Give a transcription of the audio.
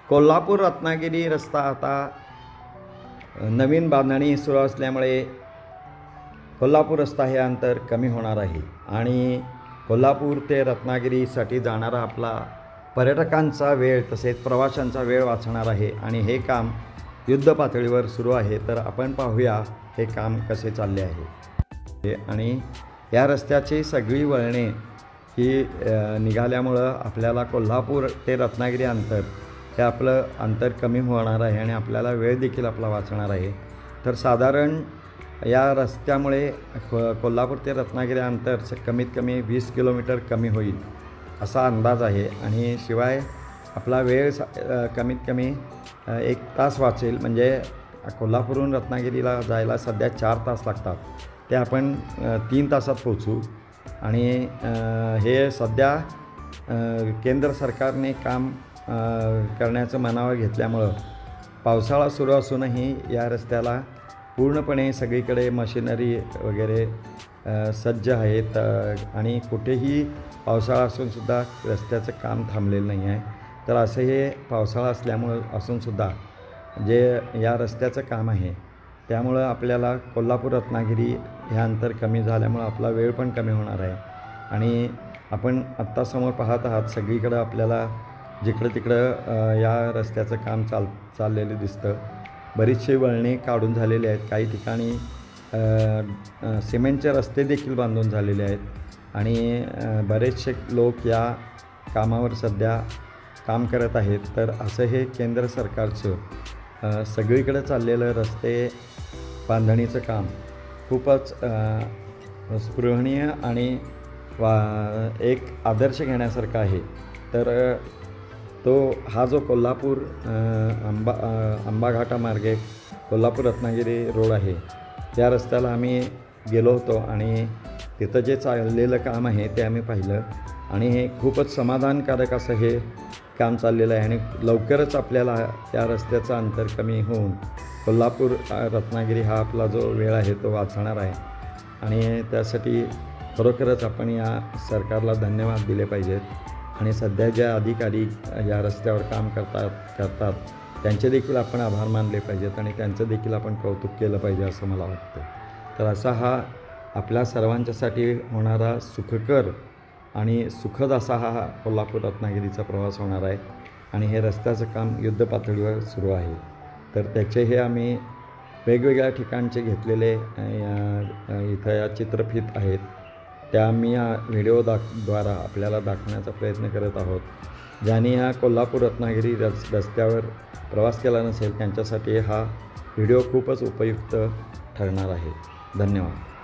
कोल्हापूर रत्नागिरी रस्ता आता नवीन बांधणी सुरू असल्यामुळे कोल्हापूर रस्ता हे अंतर कमी होणार आहे आणि कोल्हापूर ते रत्नागिरीसाठी जाणारा आपला पर्यटकांचा वेळ तसेच प्रवाशांचा वेळ वाचणार आहे आणि हे काम युद्ध पातळीवर सुरू आहे। तर आपण पाहूया हे काम कसे चालले आहे। आणि या रस्त्याची सगळी वळणे ही निघाल्यामुळं आपल्याला कोल्हापूर ते रत्नागिरी अंतर हे आपलं अंतर कमी होणार आहे आणि आपल्याला वेळ देखील आपला वाचणार आहे। तर साधारण या रस्त्यामुळे कोल्हापूर ते रत्नागिरी अंतर कमीत कमी 20 किलोमीटर कमी होईल असा अंदाज आहे आणि शिवाय आपला वेळ कमीत कमी 1 तास वाचेल। म्हणजे कोल्हापूरहून रत्नागिरीला जायला सध्या 4 तास लागतात, ते आपण 3 तासात पोहोचू। आणि हे सध्या केंद्र सरकारने काम करण्याचं मनावर घेतल्यामुळं पावसाळा सुरू असूनही या रस्त्याला पूर्णपणे सगळीकडे मशिनरी वगैरे सज्ज आहेत आणि कुठेही पावसाळा असूनसुद्धा रस्त्याचं काम थांबलेलं नाही आहे। तर असं हे पावसाळा असल्यामुळं असूनसुद्धा जे या रस्त्याचं काम आहे त्यामुळं आपल्याला कोल्हापूर रत्नागिरी हे अंतर कमी झाल्यामुळं आपला वेळ पण कमी होणार आहे। आणि आपण आत्ता समोर पाहत आहात सगळीकडं आपल्याला जिकडं तिकडं या रस्त्याचं काम चाललेलं दिसतं। बरीचशी वळणे काढून झालेली आहेत, काही ठिकाणी सिमेंटचे रस्ते देखील बांधून झालेले आहेत आणि बरेचसे लोक या कामावर सध्या काम करत आहेत। तर असं हे केंद्र सरकारचं सगळीकडे चाललेलं रस्ते बांधणीचं काम खूपच स्पृहणीय आणि एक आदर्श घेण्यासारखा आहे। तर हा जो कोल्हापूर आंबाघाटामार्गे कोल्हापूर रत्नागिरी रोड आहे त्या रस्त्याला आम्ही गेलो होतो आणि तिथं जे चाललेलं काम आहे ते आम्ही पाहिलं आणि हे खूपच समाधानकारक असं हे काम चाललेलं आहे आणि लवकरच आपल्याला त्या रस्त्याचं अंतर कमी होऊन कोल्हापूर रत्नागिरी हा आपला जो वेळ आहे तो वाचणार आहे। आणि त्यासाठी खरोखरच आपण या सरकारला धन्यवाद दिले पाहिजेत आणि सध्या ज्या अधिकारी या रस्त्यावर काम करतात त्यांचे देखील आपण आभार मानले पाहिजेत आणि त्यांचं देखील आपण कौतुक केलं पाहिजे असं मला वाटतं। तर असा हा आपल्या सर्वांच्यासाठी होणारा सुखकर आणि सुखद असा हा कोल्हापूर रत्नागिरीचा प्रवास होणार आहे आणि हे रस्त्याचं काम युद्ध पातळीवर सुरू आहे। तर त्याचे हे आम्ही वेगवेगळ्या ठिकाणचे घेतलेले इथं या चित्रफित आहेत त्या आम्ही या व्हिडिओद्वारा आपल्याला दाखवण्याचा प्रयत्न करत आहोत। ज्यांनी हा कोल्हापूर रत्नागिरी रस्त्यावर प्रवास केला नसेल त्यांच्यासाठी हा व्हिडिओ खूपच उपयुक्त ठरणार आहे। धन्यवाद।